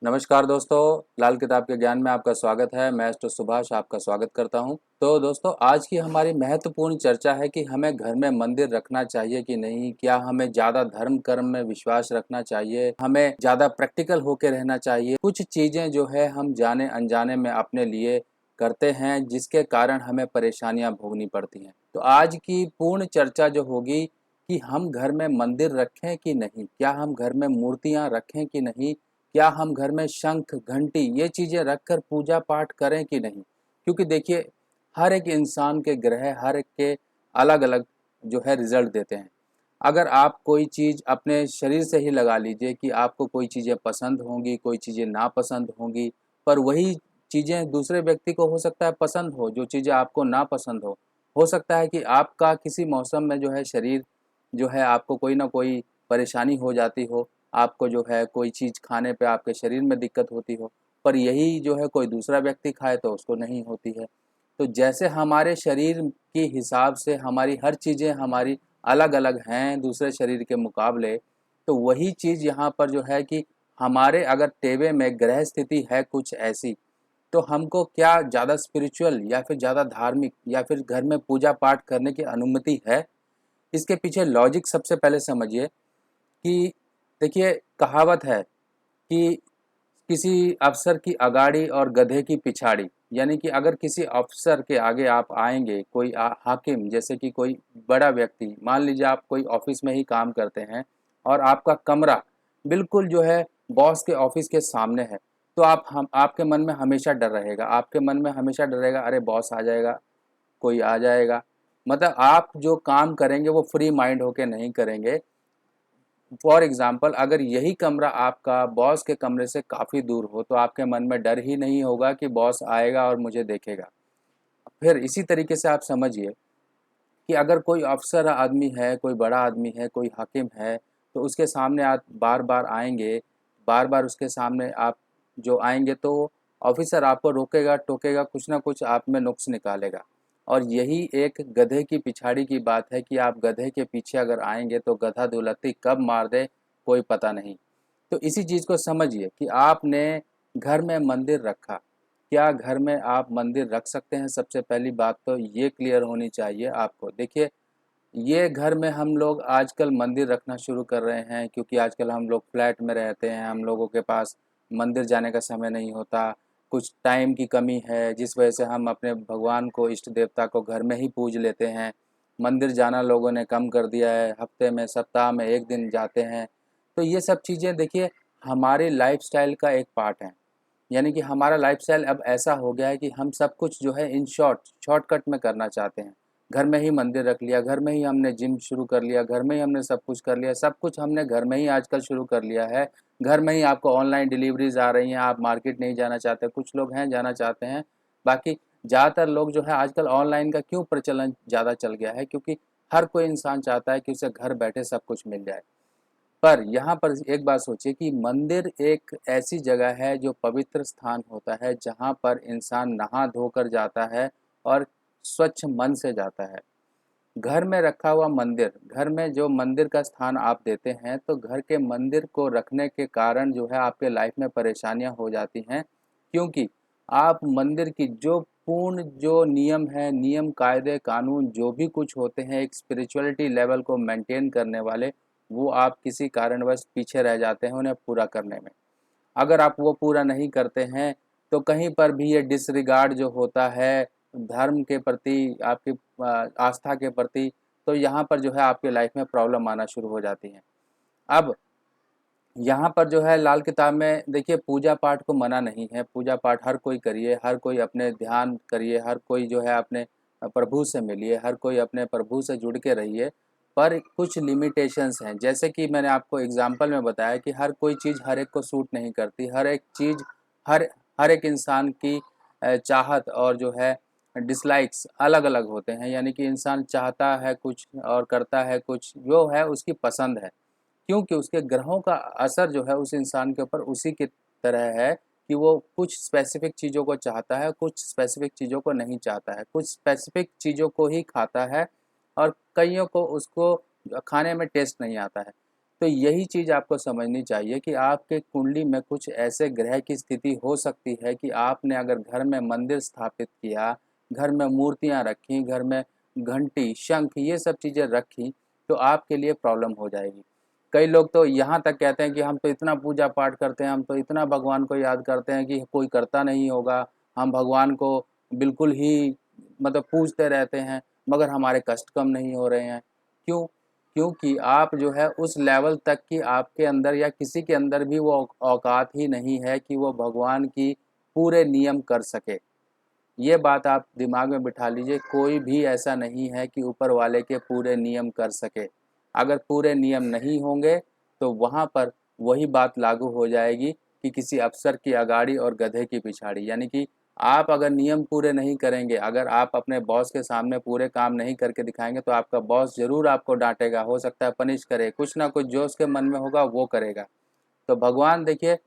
नमस्कार दोस्तों, लाल किताब के ज्ञान में आपका स्वागत है। मैं एस्ट्रो सुभाष आपका स्वागत करता हूं। तो दोस्तों, आज की हमारी महत्वपूर्ण चर्चा है कि हमें घर में मंदिर रखना चाहिए कि नहीं। क्या हमें ज़्यादा धर्म कर्म में विश्वास रखना चाहिए, हमें ज़्यादा प्रैक्टिकल होकर रहना चाहिए। कुछ चीज़ें जो है हम जाने अनजाने में अपने लिए करते हैं, जिसके कारण हमें परेशानियां भोगनी पड़ती हैं। तो आज की पूर्ण चर्चा जो होगी कि हम घर में मंदिर रखें कि नहीं, क्या हम घर में मूर्तियाँ रखें कि नहीं, क्या हम घर में शंख घंटी ये चीज़ें रखकर पूजा पाठ करें कि नहीं। क्योंकि देखिए, हर एक इंसान के ग्रह हर एक के अलग अलग जो है रिजल्ट देते हैं। अगर आप कोई चीज़ अपने शरीर से ही लगा लीजिए कि आपको कोई चीज़ें पसंद होंगी, कोई चीज़ें नापसंद होंगी, पर वही चीज़ें दूसरे व्यक्ति को हो सकता है पसंद हो, जो चीज़ें आपको नापसंद हो सकता है कि आपका किसी मौसम में जो है शरीर जो है आपको कोई ना कोई परेशानी हो जाती हो, आपको जो है कोई चीज़ खाने पे आपके शरीर में दिक्कत होती हो, पर यही जो है कोई दूसरा व्यक्ति खाए तो उसको नहीं होती है। तो जैसे हमारे शरीर के हिसाब से हमारी हर चीज़ें हमारी अलग-अलग हैं दूसरे शरीर के मुकाबले, तो वही चीज़ यहाँ पर जो है कि हमारे अगर टेबे में ग्रह स्थिति है कुछ ऐसी, तो हमको क्या ज़्यादा स्पिरिचुअल या फिर ज़्यादा धार्मिक या फिर घर में पूजा पाठ करने की अनुमति है। इसके पीछे लॉजिक सबसे पहले समझिए कि देखिए, कहावत है कि किसी अफ़सर की अगाड़ी और गधे की पिछाड़ी। यानी कि अगर किसी अफ़सर के आगे आप आएँगे, कोई हाकिम जैसे कि कोई बड़ा व्यक्ति, मान लीजिए आप कोई ऑफ़िस में ही काम करते हैं और आपका कमरा बिल्कुल जो है बॉस के ऑफ़िस के सामने है, तो आपके मन में हमेशा डर रहेगा। आपके मन में हमेशा डर रहेगा, अरे बॉस आ जाएगा, कोई आ जाएगा। मतलब आप जो काम करेंगे वो फ्री माइंड होके नहीं करेंगे। फॉर एग्ज़ाम्पल, अगर यही कमरा आपका बॉस के कमरे से काफ़ी दूर हो, तो आपके मन में डर ही नहीं होगा कि बॉस आएगा और मुझे देखेगा। फिर इसी तरीके से आप समझिए कि अगर कोई अफ़सर आदमी है, कोई बड़ा आदमी है, कोई हाकिम है, तो उसके सामने आप बार-बार आएँगे, बार-बार उसके सामने आप जो आएँगे तो ऑफ़िसर आपको रोकेगा, टोकेगा, कुछ ना कुछ आप में नुक्स निकालेगा। और यही एक गधे की पिछाड़ी की बात है कि आप गधे के पीछे अगर आएँगे तो गधा दुलत्ती कब मार दे, कोई पता नहीं। तो इसी चीज़ को समझिए कि आपने घर में मंदिर रखा, क्या घर में आप मंदिर रख सकते हैं? सबसे पहली बात तो ये क्लियर होनी चाहिए आपको। देखिए, ये घर में हम लोग आजकल मंदिर रखना शुरू कर रहे हैं क्योंकि आजकल हम लोग फ्लैट में रहते हैं, हम लोगों के पास मंदिर जाने का समय नहीं होता, कुछ टाइम की कमी है, जिस वजह से हम अपने भगवान को, इष्ट देवता को घर में ही पूज लेते हैं। मंदिर जाना लोगों ने कम कर दिया है, हफ्ते में, सप्ताह में 1 दिन जाते हैं। तो ये सब चीज़ें देखिए हमारे लाइफ़स्टाइल का एक पार्ट है। यानी कि हमारा लाइफ़स्टाइल अब ऐसा हो गया है कि हम सब कुछ जो है इन शॉर्टकट में करना चाहते हैं। घर में ही मंदिर रख लिया, घर में ही हमने जिम शुरू कर लिया, घर में ही हमने सब कुछ कर लिया, सब कुछ हमने घर में ही आजकल शुरू कर लिया है। घर में ही आपको ऑनलाइन डिलीवरीज़ आ रही हैं, आप मार्केट नहीं जाना चाहते, कुछ लोग हैं जाना चाहते हैं। बाकी ज़्यादातर लोग जो है आजकल ऑनलाइन का क्यों प्रचलन ज़्यादा चल गया है, क्योंकि हर कोई इंसान चाहता है कि उसे घर बैठे सब कुछ मिल जाए। पर यहाँ पर एक बात सोचिए कि मंदिर एक ऐसी जगह है जो पवित्र स्थान होता है, जहाँ पर इंसान नहा धोकर जाता है और स्वच्छ मन से जाता है। घर में रखा हुआ मंदिर, घर में जो मंदिर का स्थान आप देते हैं, तो घर के मंदिर को रखने के कारण जो है आपके लाइफ में परेशानियाँ हो जाती हैं, क्योंकि आप मंदिर की जो पूर्ण जो नियम है, नियम, कायदे, कानून जो भी कुछ होते हैं एक स्पिरिचुअलिटी लेवल को मेंटेन करने वाले, वो आप किसी कारणवश पीछे रह जाते हैं उन्हें पूरा करने में। अगर आप वो पूरा नहीं करते हैं, तो कहीं पर भी ये डिसरिगार्ड जो होता है धर्म के प्रति, आपकी आस्था के प्रति, तो यहाँ पर जो है आपकी लाइफ में प्रॉब्लम आना शुरू हो जाती है। अब यहाँ पर जो है लाल किताब में देखिए पूजा पाठ को मना नहीं है, पूजा पाठ हर कोई करिए, हर कोई अपने ध्यान करिए, हर कोई जो है अपने प्रभु से मिलिए, हर कोई अपने प्रभु से जुड़ के रहिए। पर कुछ लिमिटेशंस हैं, जैसे कि मैंने आपको एग्ज़ाम्पल में बताया कि हर कोई चीज़ हर एक को सूट नहीं करती, हर एक चीज़ हर हर एक इंसान की चाहत और जो है डिसलाइक्स अलग-अलग होते हैं। यानी कि इंसान चाहता है कुछ और करता है कुछ, जो है उसकी पसंद है। क्योंकि उसके ग्रहों का असर जो है उस इंसान के ऊपर उसी की तरह है कि वो कुछ स्पेसिफिक चीज़ों को चाहता है, कुछ स्पेसिफिक चीज़ों को नहीं चाहता है, कुछ स्पेसिफिक चीज़ों को ही खाता है और कईयों को उसको खाने में टेस्ट नहीं आता है। तो यही चीज़ आपको समझनी चाहिए कि आपके कुंडली में कुछ ऐसे ग्रह की स्थिति हो सकती है कि आपने अगर घर में मंदिर स्थापित किया, घर में मूर्तियाँ रखी, घर में घंटी, शंख ये सब चीज़ें रखी, तो आपके लिए प्रॉब्लम हो जाएगी। कई लोग तो यहाँ तक कहते हैं कि हम तो इतना पूजा पाठ करते हैं, हम तो इतना भगवान को याद करते हैं कि कोई करता नहीं होगा, हम भगवान को बिल्कुल ही मतलब पूजते रहते हैं, मगर हमारे कष्ट कम नहीं हो रहे हैं। क्यों? क्योंकि आप जो है उस लेवल तक कि आपके अंदर या किसी के अंदर भी वो औकात ही नहीं है कि वो भगवान की पूरे नियम कर सके। ये बात आप दिमाग में बिठा लीजिए, कोई भी ऐसा नहीं है कि ऊपर वाले के पूरे नियम कर सके। अगर पूरे नियम नहीं होंगे तो वहाँ पर वही बात लागू हो जाएगी कि किसी अफ़सर की अगाड़ी और गधे की पिछाड़ी। यानी कि आप अगर नियम पूरे नहीं करेंगे, अगर आप अपने बॉस के सामने पूरे काम नहीं करके दिखाएंगे तो आपका बॉस ज़रूर आपको डांटेगा, हो सकता है पनिश करे, कुछ ना कुछ जो उसके मन में होगा वो करेगा। तो भगवान देखिए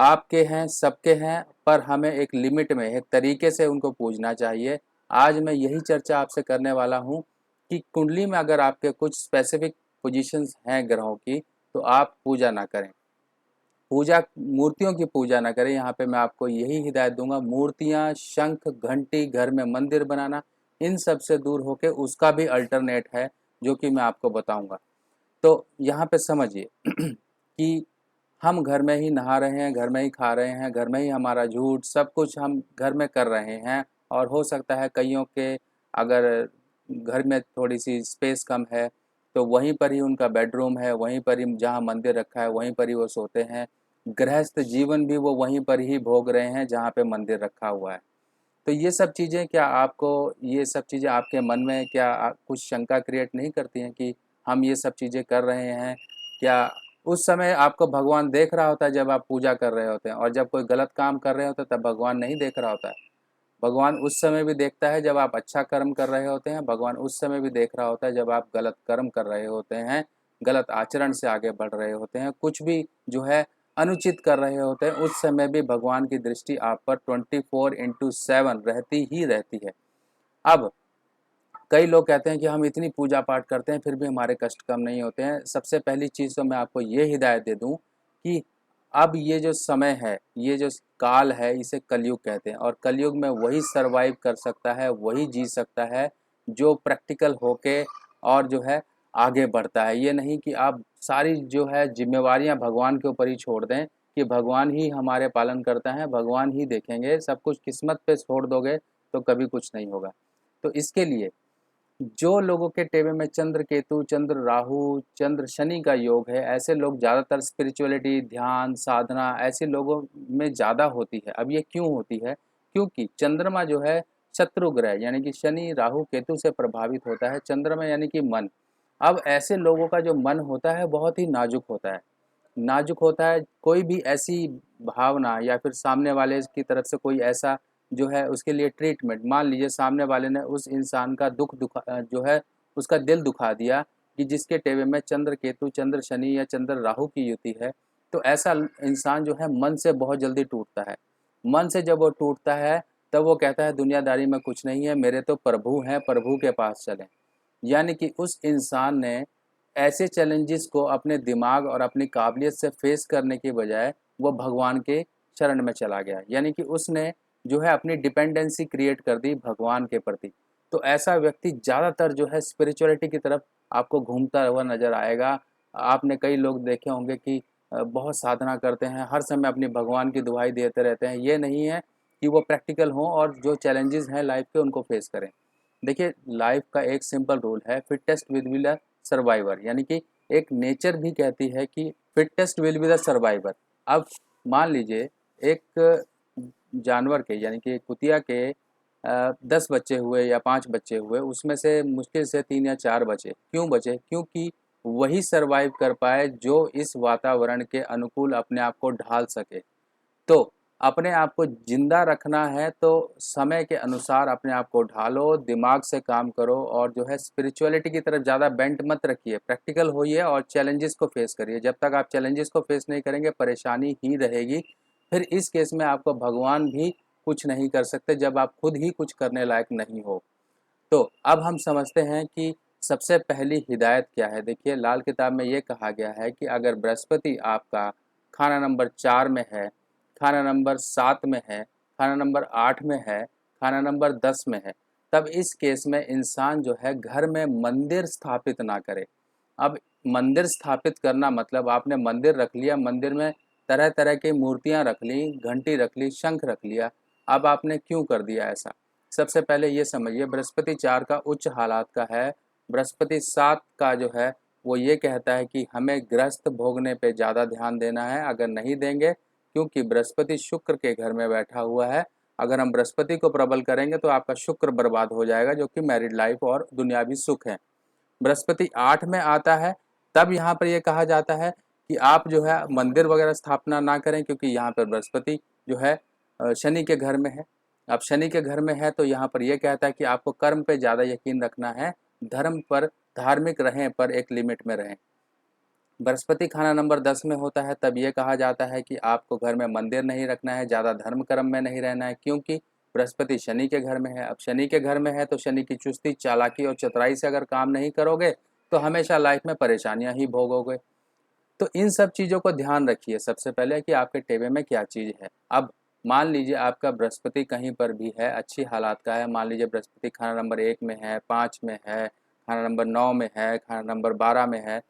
आपके हैं, सबके हैं, पर हमें एक लिमिट में, एक तरीके से उनको पूजना चाहिए। आज मैं यही चर्चा आपसे करने वाला हूँ कि कुंडली में अगर आपके कुछ स्पेसिफिक पोजीशंस हैं ग्रहों की, तो आप पूजा ना करें। पूजा मूर्तियों की पूजा ना करें। यहाँ पे मैं आपको यही हिदायत दूंगा, मूर्तियाँ, शंख, घंटी, घर में मंदिर बनाना, इन सब से दूर होके उसका भी अल्टरनेट है जो कि मैं आपको बताऊंगा। तो यहाँ पे समझिए कि हम घर में ही नहा रहे हैं, घर में ही खा रहे हैं, घर में ही हमारा झूठ सब कुछ हम घर में कर रहे हैं। और हो सकता है कईयों के अगर घर में थोड़ी सी स्पेस कम है तो वहीं पर ही उनका बेडरूम है, वहीं पर ही जहाँ मंदिर रखा है वहीं पर ही वो सोते हैं। गृहस्थ जीवन भी वो वहीं पर ही भोग रहे हैं जहाँ पे मंदिर रखा हुआ है। तो ये सब चीज़ें क्या आपको, ये सब चीज़ें आपके मन में क्या कुछ शंका क्रिएट नहीं करती हैं कि हम ये सब चीज़ें कर रहे हैं? क्या उस समय आपको भगवान देख रहा होता है जब आप पूजा कर रहे होते हैं, और जब कोई गलत काम कर रहे होते हैं तब भगवान नहीं देख रहा होता है? भगवान उस समय भी देखता है जब आप अच्छा कर्म कर रहे होते हैं, भगवान उस समय भी देख रहा होता है जब आप गलत कर्म कर रहे होते हैं, गलत आचरण से आगे बढ़ रहे होते हैं, कुछ भी जो है अनुचित कर रहे होते हैं, उस समय भी भगवान की दृष्टि आप पर 24/7 रहती ही रहती है। अब कई लोग कहते हैं कि हम इतनी पूजा पाठ करते हैं फिर भी हमारे कष्ट कम नहीं होते हैं। सबसे पहली चीज़ तो मैं आपको ये हिदायत दे दूं कि अब ये जो समय है, ये जो काल है, इसे कलयुग कहते हैं, और कलयुग में वही सरवाइव कर सकता है, वही जी सकता है जो प्रैक्टिकल होके और जो है आगे बढ़ता है। ये नहीं कि आप सारी जो है जिम्मेवारियां भगवान के ऊपर ही छोड़ दें कि भगवान ही हमारे पालन करता है, भगवान ही देखेंगे, सब कुछ किस्मत पे छोड़ दोगे तो कभी कुछ नहीं होगा। तो इसके लिए जो लोगों के टेबल में चंद्र केतु, चंद्र राहु, चंद्र शनि का योग है, ऐसे लोग ज़्यादातर स्पिरिचुअलिटी, ध्यान, साधना ऐसे लोगों में ज़्यादा होती है। अब ये क्यों होती है? क्योंकि चंद्रमा जो है शत्रु ग्रह यानी कि शनि, राहु, केतु से प्रभावित होता है। चंद्रमा यानी कि मन। अब ऐसे लोगों का जो मन होता है बहुत ही नाजुक होता है। नाजुक होता है, कोई भी ऐसी भावना या फिर सामने वाले की तरफ से कोई ऐसा जो है उसके लिए ट्रीटमेंट, मान लीजिए सामने वाले ने उस इंसान का जो है उसका दिल दुखा दिया कि जिसके टेबल में चंद्र केतु, चंद्र शनि या चंद्र राहु की युति है, तो ऐसा इंसान जो है मन से बहुत जल्दी टूटता है। मन से जब वो टूटता है तब वो कहता है दुनियादारी में कुछ नहीं है, मेरे तो प्रभु हैं, प्रभु के पास चलें। यानी कि उस इंसान ने ऐसे चैलेंजेस को अपने दिमाग और अपनी काबिलियत से फेस करने के बजाय वो भगवान के शरण में चला गया, यानी कि उसने जो है अपनी डिपेंडेंसी क्रिएट कर दी भगवान के प्रति। तो ऐसा व्यक्ति ज़्यादातर जो है स्पिरिचुअलिटी की तरफ आपको घूमता हुआ नज़र आएगा। आपने कई लोग देखे होंगे कि बहुत साधना करते हैं, हर समय अपनी भगवान की दुहाई देते रहते हैं। ये नहीं है कि वो प्रैक्टिकल हों और जो चैलेंजेस हैं लाइफ के उनको फेस करें। देखिए लाइफ का एक सिंपल रूल है, fittest will be the survivor, यानी कि एक नेचर भी कहती है कि fittest will be the survivor. अब मान लीजिए एक जानवर के यानी कि कुतिया के 10 बच्चे हुए या 5 बच्चे हुए, उसमें से मुश्किल से 3 या 4 बचे। क्यों बचे? क्योंकि वही सर्वाइव कर पाए जो इस वातावरण के अनुकूल अपने आप को ढाल सके। तो अपने आप को जिंदा रखना है तो समय के अनुसार अपने आप को ढालो, दिमाग से काम करो, और जो है स्पिरिचुअलिटी की तरफ ज़्यादा बेंट मत रखिए, प्रैक्टिकल होइए और चैलेंजेस को फेस करिए। जब तक आप चैलेंजेस को फेस नहीं करेंगे परेशानी ही रहेगी। फिर इस केस में आपको भगवान भी कुछ नहीं कर सकते जब आप खुद ही कुछ करने लायक नहीं हो। तो अब हम समझते हैं कि सबसे पहली हिदायत क्या है, देखिए लाल किताब में ये कहा गया है कि अगर बृहस्पति आपका खाना नंबर 4 में है, खाना नंबर 7 में है, खाना नंबर 8 में है, खाना नंबर 10 में है, तब इस केस में इंसान जो है घर में मंदिर स्थापित ना करे। अब मंदिर स्थापित करना मतलब आपने मंदिर रख लिया, मंदिर में तरह तरह की मूर्तियां रख ली, घंटी रख ली, शंख रख लिया। अब आपने क्यों कर दिया ऐसा? सबसे पहले ये समझिए, बृहस्पति 4 का उच्च हालात का है, बृहस्पति 7 का जो है वो ये कहता है कि हमें गृहस्थ भोगने पे ज़्यादा ध्यान देना है, अगर नहीं देंगे, क्योंकि बृहस्पति शुक्र के घर में बैठा हुआ है। अगर हम बृहस्पति को प्रबल करेंगे तो आपका शुक्र बर्बाद हो जाएगा, जो कि मैरिड लाइफ और दुनियावी सुख है। बृहस्पति 8 में आता है, तब यहाँ पर यह कहा जाता है कि आप जो है मंदिर वगैरह स्थापना ना करें, क्योंकि यहाँ पर बृहस्पति जो है शनि के घर में है। अब शनि के घर में है तो यहाँ पर यह कहता है कि आपको कर्म पे ज़्यादा यकीन रखना है, धर्म पर, धार्मिक रहें पर एक लिमिट में रहें। बृहस्पति खाना नंबर 10 में होता है, तब ये कहा जाता है कि आपको घर में मंदिर नहीं रखना है, ज़्यादा धर्म कर्म में नहीं रहना है, क्योंकि बृहस्पति शनि के घर में है। अब शनि के घर में है तो शनि की चुस्ती, चालाकी और चतुराई से अगर काम नहीं करोगे तो हमेशा लाइफ में परेशानियां ही भोगोगे। तो इन सब चीज़ों को ध्यान रखिए सबसे पहले कि आपके टेबल में क्या चीज़ है। अब मान लीजिए आपका बृहस्पति कहीं पर भी है, अच्छी हालात का है, मान लीजिए बृहस्पति खाना नंबर 1 में है, 5 में है, खाना नंबर 9 में है, खाना नंबर 12 में है,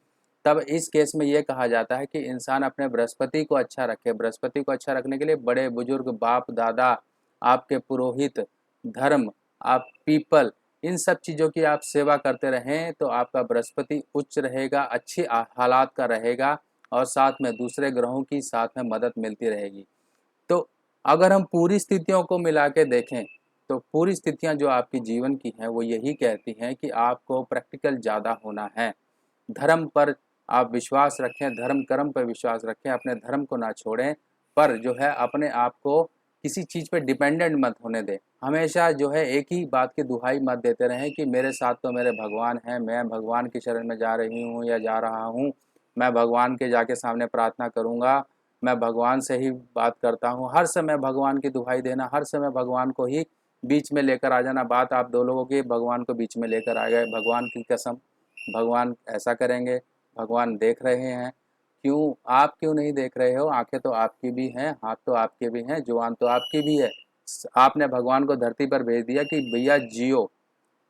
तब इस केस में ये कहा जाता है कि इंसान अपने बृहस्पति को अच्छा रखे। बृहस्पति को अच्छा रखने के लिए बड़े बुजुर्ग, बाप दादा, आपके पुरोहित, धर्म, आप पीपल, इन सब चीज़ों की आप सेवा करते रहें तो आपका बृहस्पति उच्च रहेगा, अच्छी हालात का रहेगा, और साथ में दूसरे ग्रहों की साथ में मदद मिलती रहेगी। तो अगर हम पूरी स्थितियों को मिला के देखें तो पूरी स्थितियां जो आपकी जीवन की हैं वो यही कहती हैं कि आपको प्रैक्टिकल ज़्यादा होना है, धर्म पर आप विश्वास रखें, धर्म कर्म पर विश्वास रखें, अपने धर्म को ना छोड़ें, पर जो है अपने आप को किसी चीज़ पे डिपेंडेंट मत होने दें। हमेशा जो है एक ही बात की दुहाई मत देते रहें कि मेरे साथ तो मेरे भगवान हैं, मैं भगवान की शरण में जा रही हूँ या जा रहा हूँ, मैं भगवान के जाके सामने प्रार्थना करूँगा, मैं भगवान से ही बात करता हूँ। हर समय भगवान की दुहाई देना, हर समय भगवान को ही बीच में लेकर आ जाना, बात आप दो लोगों की भगवान को बीच में लेकर आ गए, भगवान की कसम भगवान ऐसा करेंगे, भगवान देख रहे हैं, क्यों आप क्यों नहीं देख रहे हो? आंखें तो आपकी भी हैं, हाथ तो आपके भी हैं, जुबान तो आपकी भी है। आपने भगवान को धरती पर भेज दिया कि भैया जियो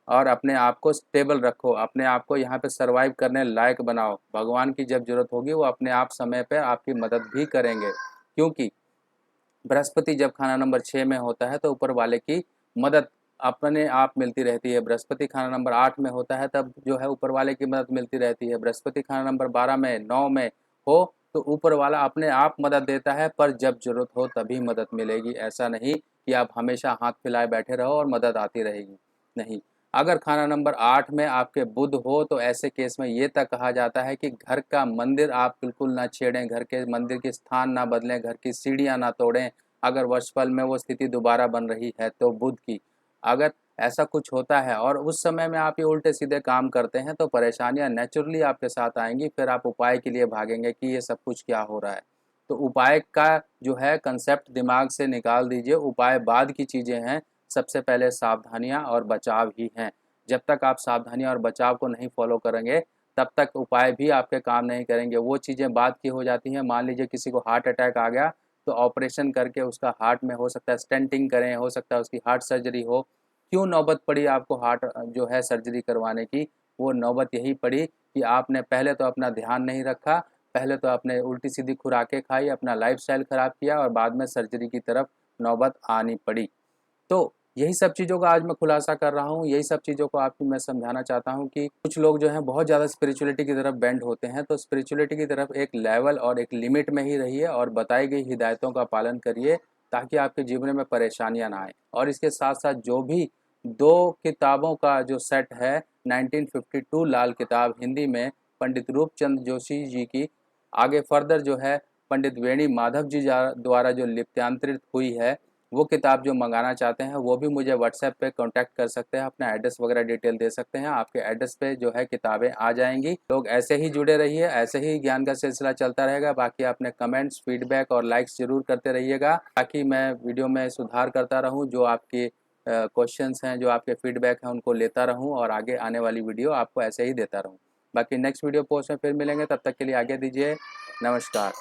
और अपने आप को स्टेबल रखो, अपने आप को यहाँ पे सरवाइव करने लायक बनाओ। भगवान की जब जरूरत होगी वो अपने आप समय पे आपकी मदद भी करेंगे, क्योंकि बृहस्पति जब खाना नंबर 6 में होता है तो ऊपर वाले की मदद अपने आप मिलती रहती है। बृहस्पति खाना नंबर 8 में होता है तब जो है ऊपर वाले की मदद मिलती रहती है। बृहस्पति खाना नंबर 12 में, 9 में हो तो ऊपर वाला अपने आप मदद देता है, पर जब जरूरत हो तभी मदद मिलेगी। ऐसा नहीं कि आप हमेशा हाथ फैलाए बैठे रहो और मदद आती रहेगी, नहीं। अगर खाना नंबर 8 में आपके बुध हो तो ऐसे केस में ये तक कहा जाता है कि घर का मंदिर आप बिल्कुल ना छेड़ें, घर के मंदिर के स्थान ना बदलें, घर की सीढ़ियाँ ना तोड़ें। अगर वर्षफल में वो स्थिति दोबारा बन रही है तो बुध की, अगर ऐसा कुछ होता है और उस समय में आप ये उल्टे सीधे काम करते हैं तो परेशानियां नेचुरली आपके साथ आएंगी। फिर आप उपाय के लिए भागेंगे कि ये सब कुछ क्या हो रहा है। तो उपाय का जो है कंसेप्ट दिमाग से निकाल दीजिए, उपाय बाद की चीज़ें हैं, सबसे पहले सावधानियां और बचाव ही हैं। जब तक आप सावधानियां और बचाव को नहीं फॉलो करेंगे तब तक उपाय भी आपके काम नहीं करेंगे। वो चीज़ें बाद की हो जाती हैं। मान लीजिए किसी को हार्ट अटैक आ गया तो ऑपरेशन करके उसका हार्ट में हो सकता है स्टेंटिंग करें, हो सकता है उसकी हार्ट सर्जरी हो। क्यों नौबत पड़ी आपको हार्ट जो है सर्जरी करवाने की? वो नौबत यही पड़ी कि आपने पहले तो अपना ध्यान नहीं रखा, पहले तो आपने उल्टी सीधी खुराकें खाई, अपना लाइफस्टाइल ख़राब किया और बाद में सर्जरी की तरफ नौबत आनी पड़ी। तो यही सब चीज़ों का आज मैं खुलासा कर रहा हूँ, यही सब चीज़ों को आपको मैं समझाना चाहता हूँ कि कुछ लोग जो हैं बहुत ज़्यादा स्पिरिचुअलिटी की तरफ बेंड होते हैं। तो स्पिरिचुअलिटी की तरफ एक लेवल और एक लिमिट में ही रहिए और बताई गई हिदायतों का पालन करिए, ताकि आपके जीवन में परेशानियाँ ना आए। और इसके साथ साथ जो भी 2 किताबों का जो सेट है, 1952 लाल किताब हिंदी में पंडित रूपचंद जोशी जी की, आगे फर्दर जो है पंडित वेणी माधव जी द्वारा जो लिप्यांतरित हुई है, वो किताब जो मंगाना चाहते हैं वो भी मुझे व्हाट्सएप पे कांटेक्ट कर सकते हैं, अपना एड्रेस वगैरह डिटेल दे सकते हैं, आपके एड्रेस पे जो है किताबें आ जाएंगी। लोग ऐसे ही जुड़े रहिए, ऐसे ही ज्ञान का सिलसिला चलता रहेगा। बाकी आपने कमेंट्स, फीडबैक और लाइक्स जरूर करते रहिएगा, ताकि मैं वीडियो में सुधार करता रहूँ। जो आपकी क्वेश्चंस हैं, जो आपके फीडबैक हैं, उनको लेता रहूं और आगे आने वाली वीडियो आपको ऐसे ही देता रहूं। बाकी नेक्स्ट वीडियो पोस्ट में फिर मिलेंगे, तब तक के लिए आगे दीजिए, नमस्कार।